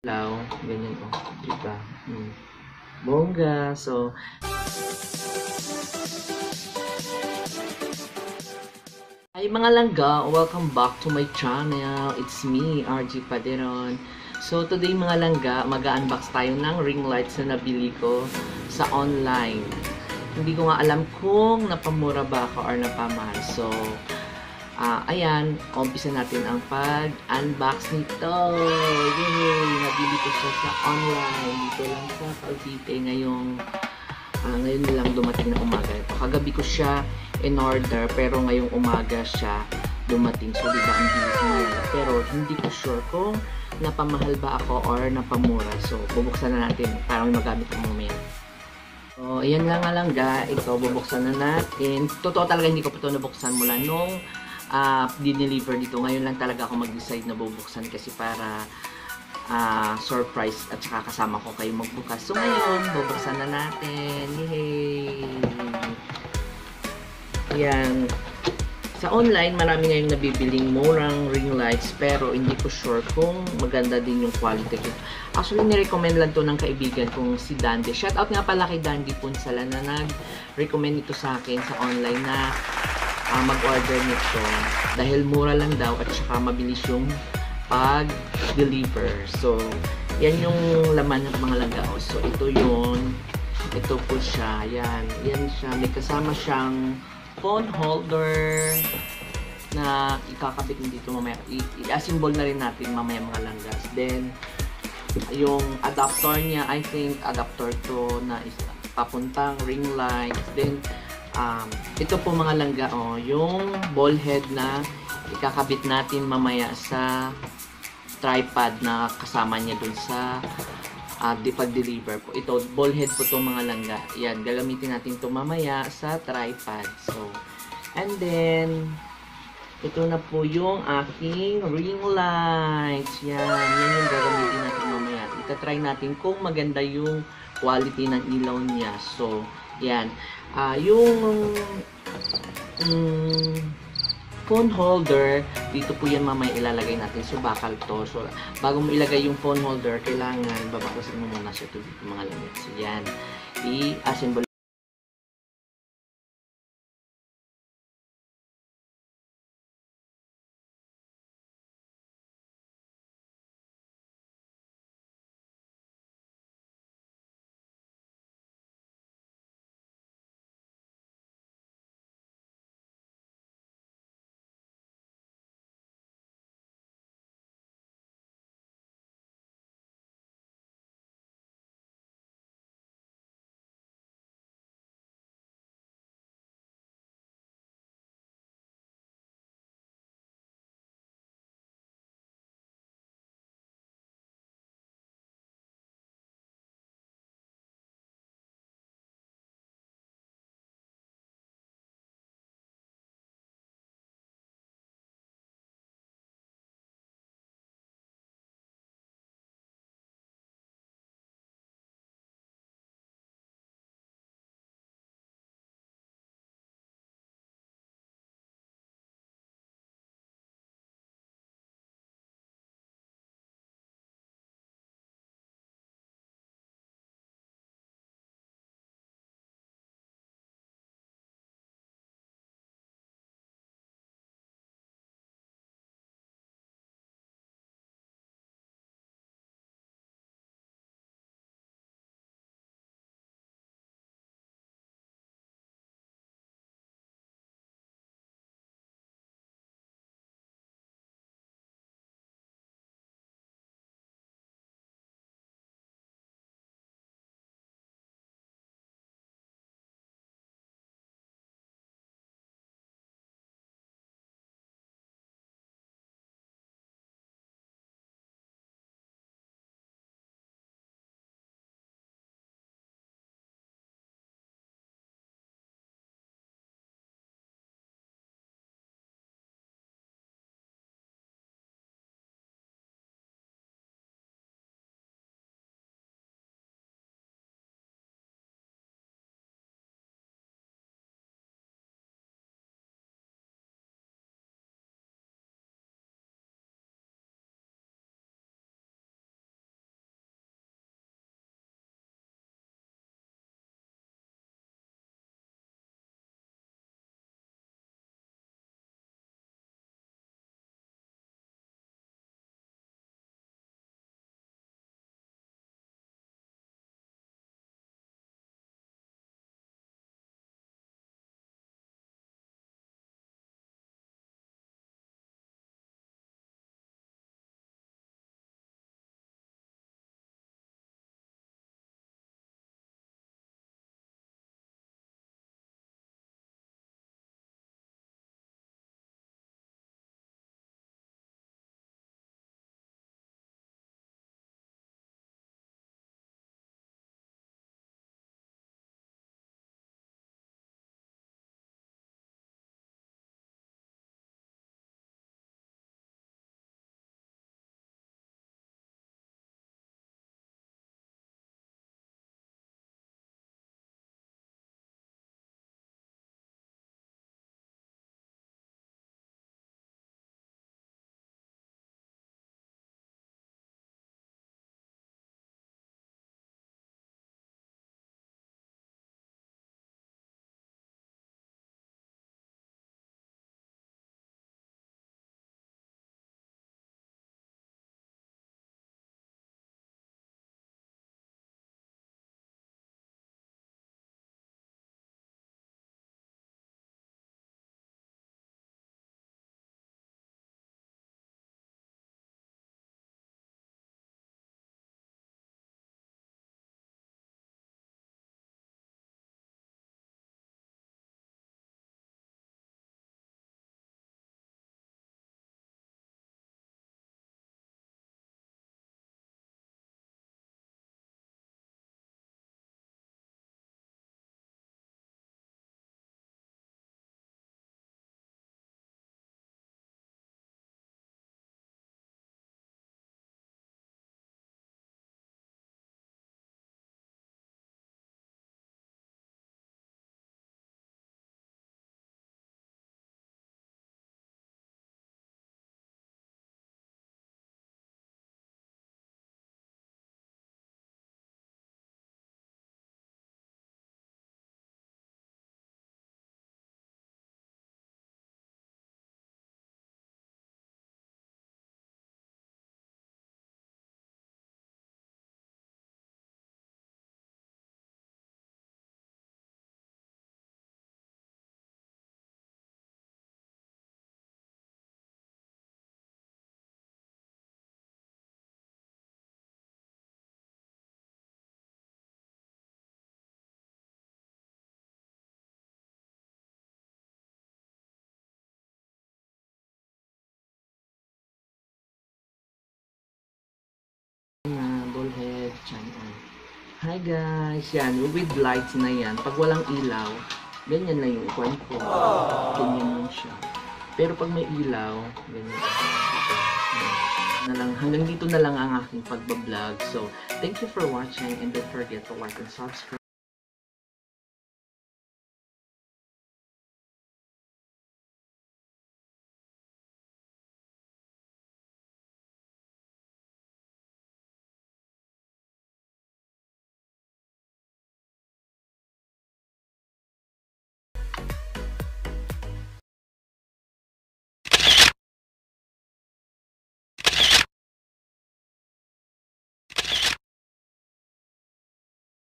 Lao, ganyan o, diba? Bongga. So, hi mga langga, welcome back to my channel. It's me, RG Paderon. So, today mga langga, mag-unbox tayo ng ring lights na nabili ko sa online. Hindi ko nga alam kung napamura ba ako or napamahal. So, ayan, umpisa natin ang pag-unbox nito. Yay! Nabili ko siya sa online. Dito lang sa Cavite ngayon lang dumating na umaga. Kagabi ko siya in order, pero ngayong umaga siya dumating. So, diba ang bilis malaga. Pero hindi ko sure kung napamahal ba ako or napamura. So, bubuksan na natin para may magamit ang mamaya. So, ayan nga lang ga. Ito, bubuksan na natin. Totoo talaga hindi ko pa ito nabuksan mula nung dineliver dito. Ngayon lang talaga ako mag-decide na bubuksan kasi para surprise at saka kasama ko kayo magbukas. So ngayon, bubuksan na natin. Yay! Yan. Sa online, marami ngayong nabibiling murang ring lights pero hindi ko sure kung maganda din yung quality ko. Actually, nirecommend lang to ng kaibigan kong si Dandy. Shoutout nga pala kay Dandy Punsala na nag-recommend ito sa akin sa online na mag-order nito dahil mura lang daw at saka mabilis yung pag-deliver. So, yan yung laman ng mga lagao. So, ito yun. Ito po siya. Yan. Yan siya. May kasama siyang phone holder na ikakabit dito mamaya. I-assemble na rin natin mamaya mga langgas. Then, yung adapter niya, I think adapter to na is papuntang ring light. Then, ito po mga langga, yung ball head na ikakabit natin mamaya sa tripod na kasama niya dun sa pag-deliver po. Ito, ball head po itong mga langga. Yan, gagamitin natin ito mamaya sa tripod. So, and then, ito na po yung aking ring lights. Yan, yan yung gagamitin natin mamaya. Ita-try natin kung maganda yung quality ng ilaw niya. So, yan. Yung phone holder, dito po yan mamaya ilalagay natin. So, bakal to. So, bago mo ilagay yung phone holder, kailangan babaklasin mo muna siya ito dito mga lamit. So, yan. I-assemble channel. Hi guys! Yan, with lights na yan. Pag walang ilaw, ganyan lang yung kwan ko. Ganyan lang siya. Pero pag may ilaw, ganyan. Hanggang dito na lang ang aking pagbablog. So, thank you for watching and don't forget to like and subscribe.